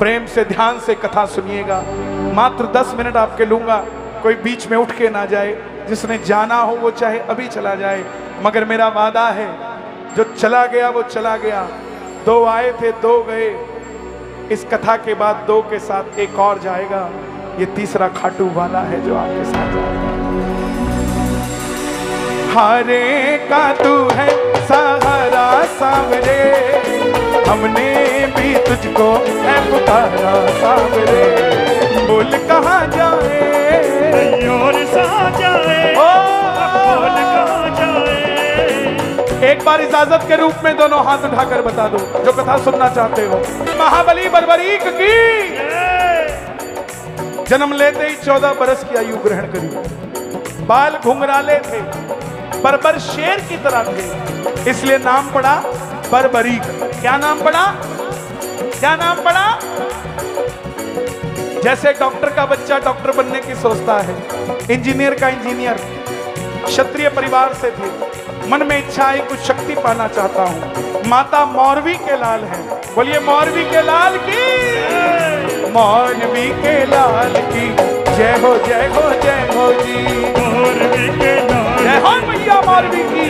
प्रेम से ध्यान से कथा सुनिएगा। मात्र 10 मिनट आपके लूंगा, कोई बीच में उठ के ना जाए। जिसने जाना हो वो चाहे अभी चला जाए, मगर मेरा वादा है जो चला गया वो चला गया। 2 आए थे 2 गए, इस कथा के बाद 2 के साथ एक और जाएगा। ये तीसरा खाटू वाला है जो आपके साथ जाएगा। हारे का तू है सहारा सावरे, हमने भी तुझको है पुकारा सावरे। बोल कहाँ जाए और सा जाए, बोल कहाँ जाए। एक बार इजाजत के रूप में दोनों हाथ उठाकर बता दो जो कथा सुनना चाहते हो। महाबली बर्बरीक की जन्म लेते ही 14 बरस की आयु ग्रहण करी। बाल घुंघराले थे, बर्बर शेर की तरह थे, इसलिए नाम पड़ा बर्बरीक। क्या नाम पड़ा? क्या नाम पड़ा? जैसे डॉक्टर का बच्चा डॉक्टर बनने की सोचता है, इंजीनियर का इंजीनियर। क्षत्रिय परिवार से थे, मन में इच्छा आई कुछ शक्ति पाना चाहता हूं। माता मौरवी के लाल हैं, बोलिए मौरवी के लाल की, मौरवी के लाल की जय हो जय हो जय हो जी। मौरवी के लाल जय हो मैया मौरवी की,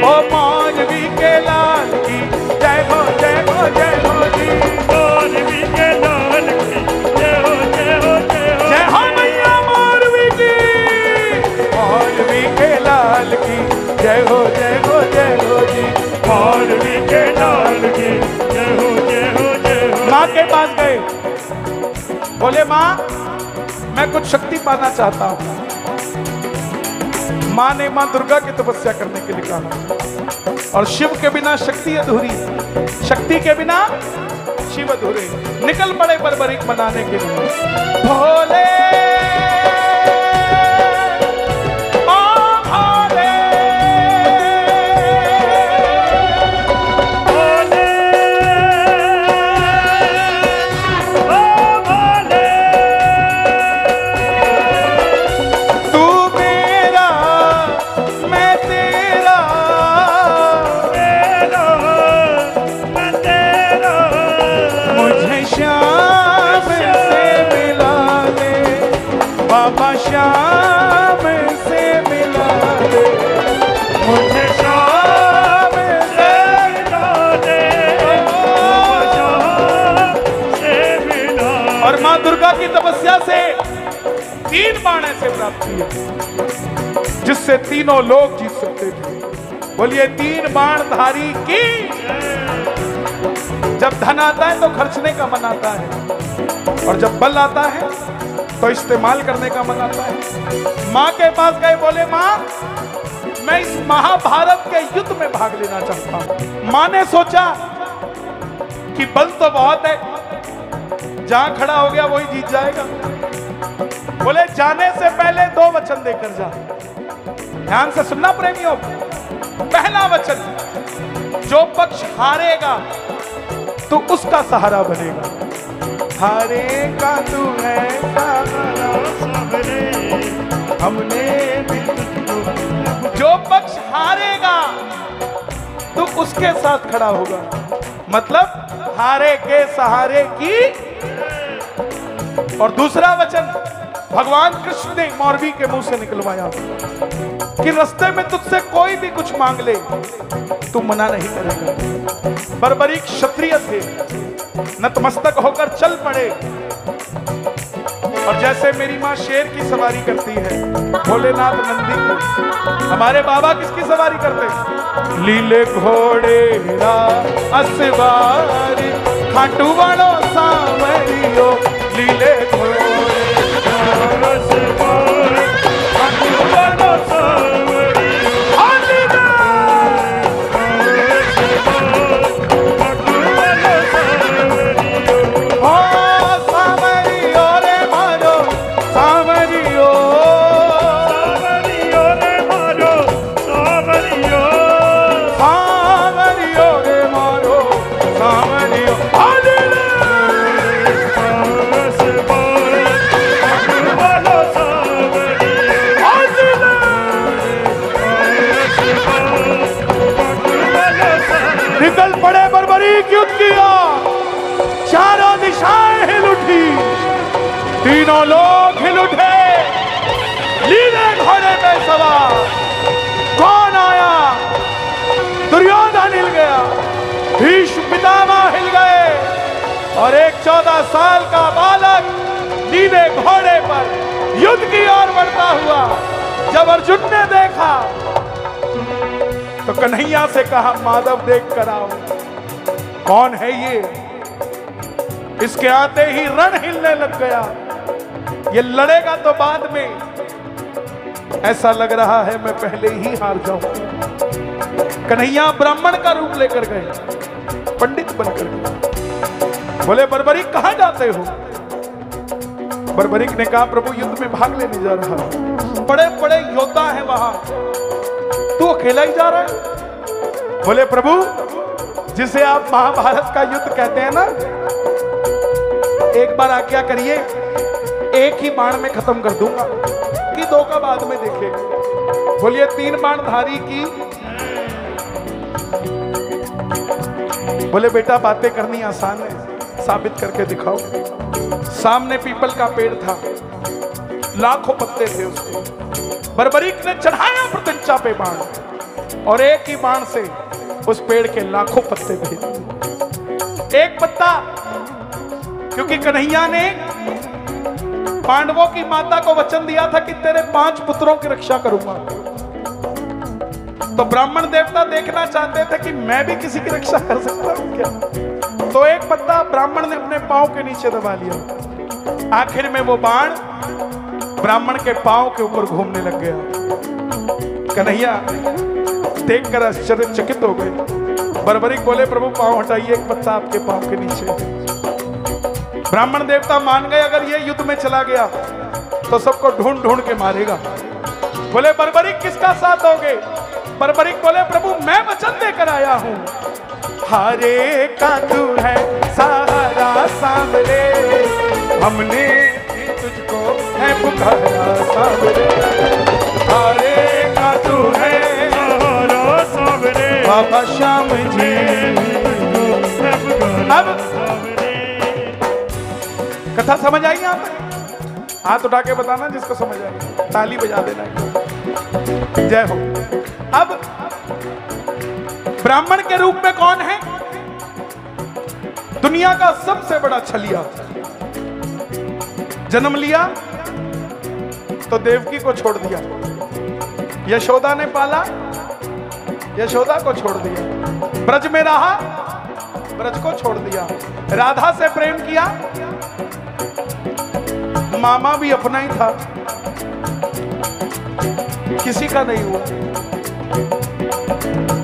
ओ मौरवी के लाल की जय हो जय हो जय हो जी। मौरवी के लाल की जय हो जय हो जय हो। जय हो मैया मौरवी की, मौरवी के लाल की जय हो जय हो जय हो जी। मौरवी के लाल की जय हो जय हो जय हो। माँ के पास गए, बोले माँ मैं कुछ शक्ति पाना चाहता हूँ। माँ ने माँ दुर्गा की तपस्या करने के लिए कहा, और शिव के बिना शक्ति अधूरी, शक्ति के बिना शिव अधूरे। निकल पड़े बर्बरीक बनाने के लिए। भोले की तपस्या से 3 बाण ऐसे प्राप्त किए जिससे तीनों लोग जीत सकते थे। बोलिए 3 बाण धारी की। जब धन आता है तो खर्चने का मन आता है, और जब बल आता है तो इस्तेमाल करने का मन आता है। माँ के पास गए, बोले माँ मैं इस महाभारत के युद्ध में भाग लेना चाहता हूं। माँ ने सोचा कि बल तो बहुत है, जहां खड़ा हो गया वही जीत जाएगा। बोले जाने से पहले 2 वचन देकर जा। ध्यान से सुनना प्रेमियों। पहला वचन, जो पक्ष हारेगा तो उसका सहारा बनेगा। हारेगा तू है सहारा सावरे, हमने भी तुझको। जो पक्ष हारेगा तो उसके साथ खड़ा होगा, मतलब हारे के सहारे की। और दूसरा वचन भगवान कृष्ण ने मौरवी के मुंह से निकलवाया कि रास्ते में तुझसे कोई भी कुछ मांग ले तू मना नहीं करेगा। बर्बरीक क्षत्रिय थे, नतमस्तक होकर चल पड़े। और जैसे मेरी माँ शेर की सवारी करती है, भोलेनाथ नंदी की, हमारे बाबा किसकी सवारी करते हैं? लीले घोड़े असवारी खाटू वालो सांवरियो। लीले घोड़े असवारी खाटू वालो सांवरियो। तीनों लोग हिल उठे, नीले घोड़े पे सवार। कौन आया? दुर्योधन हिल गया, भीष्म पितामह हिल गए, और एक 14 साल का बालक नीले घोड़े पर युद्ध की ओर बढ़ता हुआ जब अर्जुन ने देखा तो कन्हैया से कहा, माधव देख कर आओ, कौन है ये? इसके आते ही रण हिलने लग गया। ये लड़ेगा तो बाद में, ऐसा लग रहा है मैं पहले ही हार जाऊं। कन्हैया ब्राह्मण का रूप लेकर गए, पंडित बनकर गए। बोले बर्बरीक कहां जाते हो? बर्बरीक ने कहा, प्रभु युद्ध में भाग लेने जा रहा हूं, बड़े बड़े योद्धा हैं वहां, तू अकेला ही जा रहा है? बोले प्रभु, जिसे आप महाभारत का युद्ध कहते हैं ना, एक बार आज्ञा करिए, एक ही बाण में खत्म कर दूंगा, कि दो का बाद में देखेंगे। बोलिए 3 बाणधारी की। बोले बेटा बातें करनी आसान है, साबित करके दिखाओ। सामने पीपल का पेड़ था, लाखों पत्ते थे उसके। बर्बरीक ने चढ़ाया प्रत्यंचा पे बाण, और एक ही बाण से उस पेड़ के लाखों पत्ते भेज दिए। एक पत्ता, क्योंकि कन्हैया ने पांडवों की माता को वचन दिया था कि तेरे 5 पुत्रों की रक्षा करूंगा। तो ब्राह्मण देवता देखना चाहते थे कि मैं भी किसी की रक्षा कर सकता हूं क्या। तो एक पत्ता ब्राह्मण ने अपने पांव के नीचे दबा लिया। आखिर में वो बाण ब्राह्मण के पांव के ऊपर घूमने लग गया। कन्हैया देखकर आश्चर्यचकित हो गए। बर्बरीक बोले, प्रभु पांव हटाइए, एक पत्ता आपके पांव के नीचे। ब्राह्मण देवता मान गए, अगर ये युद्ध में चला गया तो सबको ढूंढ ढूंढ के मारेगा। बोले बर्बरीक किसका साथ दोगे? बर्बरीक बोले, प्रभु मैं वचन देकर आया हूं, हारे का तू है सहारा सामने, हमने तुझको है पुकारा सामने, हारे का तू है सहारा सामने, बाबा श्याम जी। अब कथा समझ आई आप? हाथ उठा के बताना जिसको समझ आई, ताली बजा देना। जय हो। अब ब्राह्मण के रूप में कौन है? दुनिया का सबसे बड़ा छलिया। जन्म लिया तो देवकी को छोड़ दिया, यशोदा ने पाला, यशोदा को छोड़ दिया, ब्रज में रहा, ब्रज को छोड़ दिया, राधा से प्रेम किया, मामा भी अपना ही था, किसी का नहीं हुआ।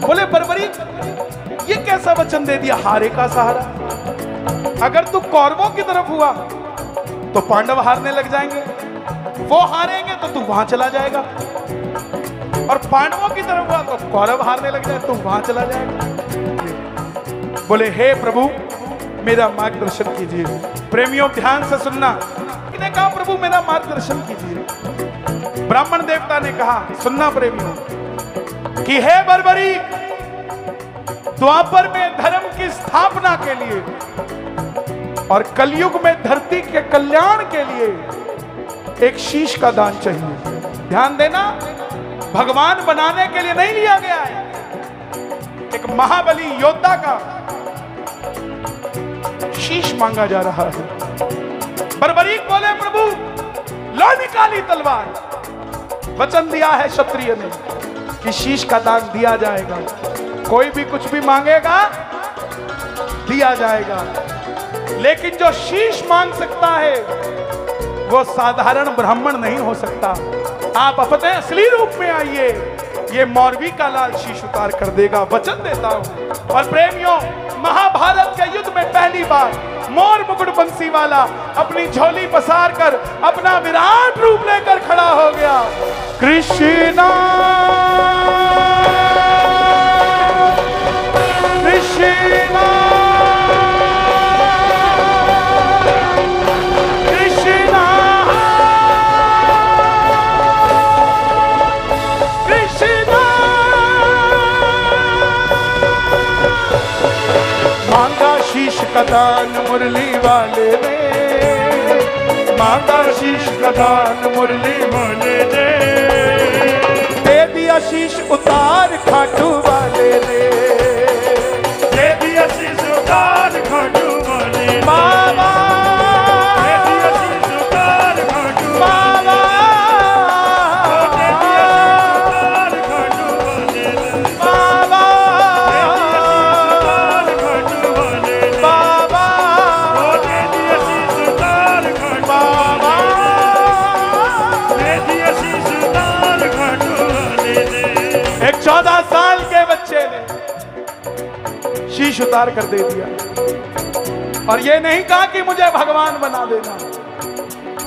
बोले बर्बरीक ये कैसा वचन दे दिया, हारे का सहारा? अगर तू कौरवों की तरफ हुआ तो पांडव हारने लग जाएंगे, वो हारेंगे तो तू वहां चला जाएगा, और पांडवों की तरफ हुआ तो कौरव हारने लग जाए, तू वहां चला जाएगा। बोले हे प्रभु मेरा मार्गदर्शन कीजिए। प्रेमियों ध्यान से सुनना, इन्हें कहा प्रभु मेरा मार्गदर्शन कीजिए। ब्राह्मण देवता ने कहा, सुनना प्रेमियों, कि हे बर्बरीक, द्वापर में धर्म की स्थापना के लिए और कलयुग में धरती के कल्याण के लिए एक शीश का दान चाहिए। ध्यान देना, भगवान बनाने के लिए नहीं लिया गया है, एक महाबली योद्धा का शीश मांगा जा रहा है। बर्बरीक बोले प्रभु लो निकाली तलवार, वचन दिया है क्षत्रिय ने कि शीश का दान दिया जाएगा, कोई भी कुछ भी मांगेगा दिया जाएगा, लेकिन जो शीश मांग सकता है वो साधारण ब्राह्मण नहीं हो सकता। आप अपने असली रूप में आइए, ये मौरवी का लाल शीश उतार कर देगा, वचन देता हूं। और प्रेमियों, महाभारत के युद्ध में पहली बार मोर मुकुट बंसी वाला अपनी झोली पसार कर अपना विराट रूप लेकर खड़ा हो गया। कृष्णा कृष्णा कृष्णा कृष्णा मांगा शीश का दान मुरली वाले ने, माँ का शीश का दान मुरली वाले ने दे दिया शीश उतार खाटू वाले ने दे दिया शीश उतार खाटू वाले ने बाबा दे दिया शीश उतार खाटू बाबा दे दिया शीश उतार खाटू वाले ने बाबा उतार खाटू वाले ने बाबा दे दिया शीश उतार खाटू बाबा दे दिया शीश उतार खाटू वाले ने एक 14 साल के बच्चे ने शीश उतार कर दे दिया और ये नहीं कहा कि मुझे भगवान बना देना,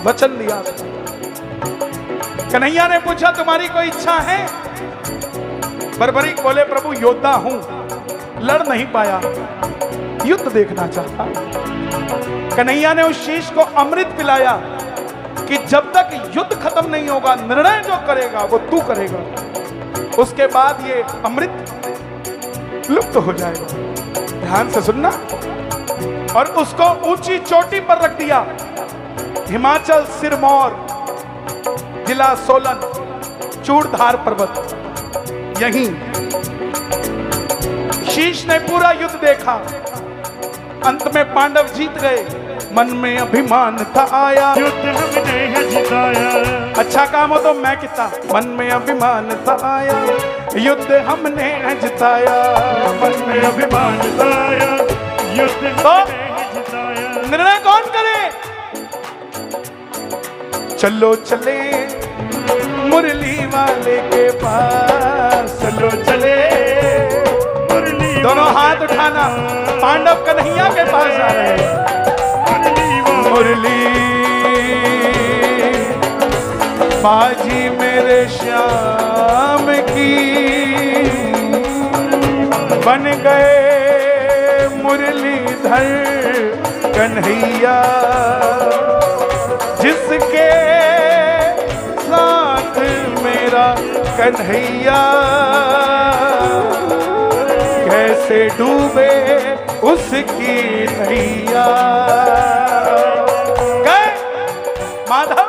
वचन दिया। कन्हैया ने पूछा तुम्हारी कोई इच्छा है? बर्बरीक बोले प्रभु योद्धा हूं, लड़ नहीं पाया, युद्ध देखना चाहता। कन्हैया ने उस शीश को अमृत पिलाया कि जब तक युद्ध खत्म नहीं होगा, निर्णय जो करेगा वो तू करेगा, उसके बाद ये अमृत लुप्त हो जाएगा। ध्यान से सुनना। और उसको ऊंची चोटी पर रख दिया, हिमाचल सिरमौर, जिला सोलन, चूड़धार पर्वत, यहीं शीश ने पूरा युद्ध देखा। अंत में पांडव जीत गए। मन में अभिमान था आया, युद्ध हमने है जिताया अच्छा काम हो तो मैं कितना। मन में अभिमान था आया, युद्ध हमने है जिताया। मन में अभिमान आया, युद्ध हमने है जिताया। निर्णय कौन करे? चलो चले मुरली वाले के पास, चलो चले। मुरली दोनों हाथ उठाना, पांडव कन्हैया के पास आ रहे हैं। मुरली बाजी मेरे श्याम की, बन गए मुरलीधर कन्हैया, जिसके साथ मेरा कन्हैया, कैसे डूबे उसकी नैया। गए माधव,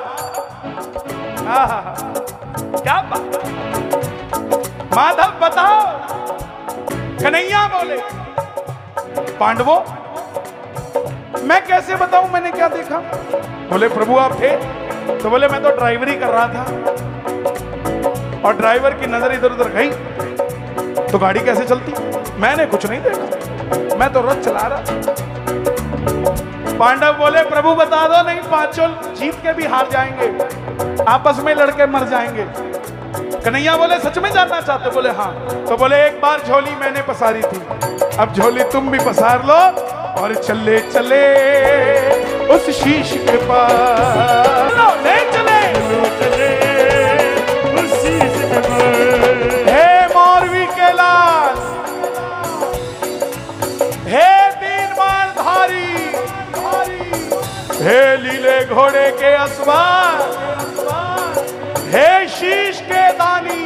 क्या बात। माधव बताओ। कन्हैया बोले पांडवों मैं कैसे बताऊं मैंने क्या देखा? बोले प्रभु आप थे? तो बोले मैं तो ड्राइवरी कर रहा था और ड्राइवर की नजर इधर उधर गई तो गाड़ी कैसे चलती? मैंने कुछ नहीं देखा, मैं तो रथ चला रहा। पांडव बोले प्रभु बता दो, नहीं पांचों जीत के भी हार जाएंगे, आपस में लड़के मर जाएंगे। कन्हैया बोले सच में जानना चाहते? बोले हाँ। तो बोले एक बार झोली मैंने पसारी थी, अब झोली तुम भी पसार लो और चले चले उस शीश के पास। ले चले उस शीश के पास। हे मौरवी के लाल, हे तीन मालधारी, हे लीले घोड़े के असवार, हे शीश के दानी,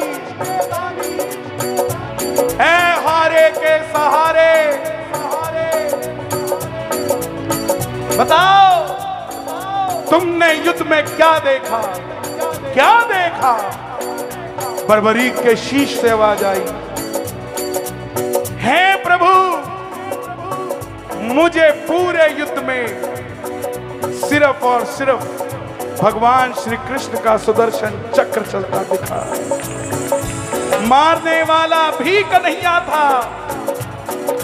हे हारे के सहारे, बताओ तुमने युद्ध में क्या देखा? क्या देखा? बर्बरीक के शीश से आवाज आई, हे प्रभु मुझे पूरे युद्ध में सिर्फ और सिर्फ भगवान श्री कृष्ण का सुदर्शन चक्र चलता दिखा। मारने वाला भी कन्हैया था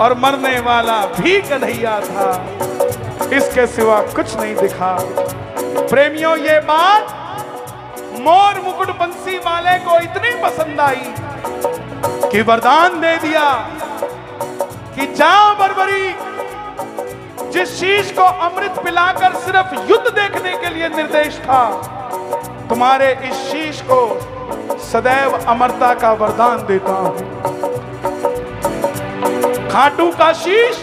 और मरने वाला भी कन्हैया था, इसके सिवा कुछ नहीं दिखा। प्रेमियों ये बात मोर मुकुट बंसी वाले को इतनी पसंद आई कि वरदान दे दिया कि जाओ बर्बरी, जिस शीश को अमृत पिलाकर सिर्फ युद्ध देखने के लिए निर्देश था, तुम्हारे इस शीश को सदैव अमरता का वरदान देता हूं। खाटू का शीश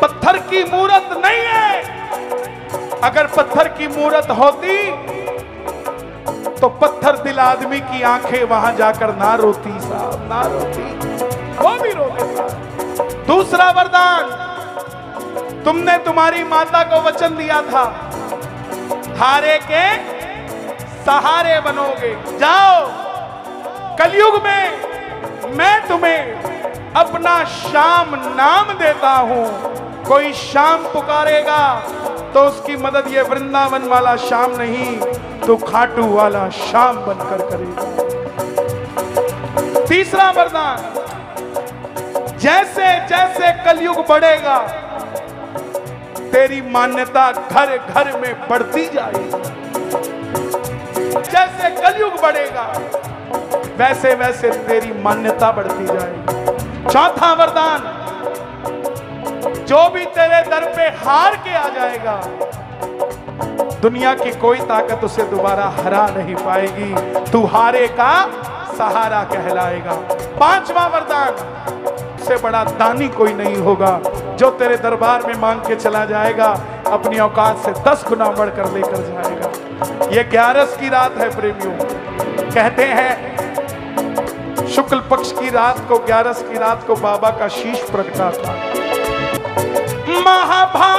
पत्थर की मूरत नहीं है। अगर पत्थर की मूरत होती तो पत्थर दिल आदमी की आंखें वहां जाकर ना रोती साहब, ना रोती, वो भी रो देता। दूसरा वरदान, तुमने तुम्हारी माता को वचन दिया था, हारे के सहारे बनोगे। जाओ, कलयुग में मैं तुम्हें अपना श्याम नाम देता हूं। कोई श्याम पुकारेगा तो उसकी मदद ये वृंदावन वाला श्याम नहीं, तो खाटू वाला श्याम बनकर करेगा। तीसरा वरदान, जैसे जैसे कलयुग बढ़ेगा तेरी मान्यता घर घर में बढ़ती जाएगी। जैसे कलयुग बढ़ेगा वैसे वैसे तेरी मान्यता बढ़ती जाएगी। चौथा वरदान, जो भी तेरे दर पे हार के आ जाएगा दुनिया की कोई ताकत उसे दोबारा हरा नहीं पाएगी। तू हारे का सहारा कहलाएगा। पांचवा वरदान, से बड़ा दानी कोई नहीं होगा। जो तेरे दरबार में मांग के चला जाएगा अपनी औकात से 10 गुना बढ़कर लेकर जाएगा। ये 11 की रात है प्रेमियों। कहते हैं शुक्ल पक्ष की रात को, 11 की रात को बाबा का शीश प्रगटा था। महाभारत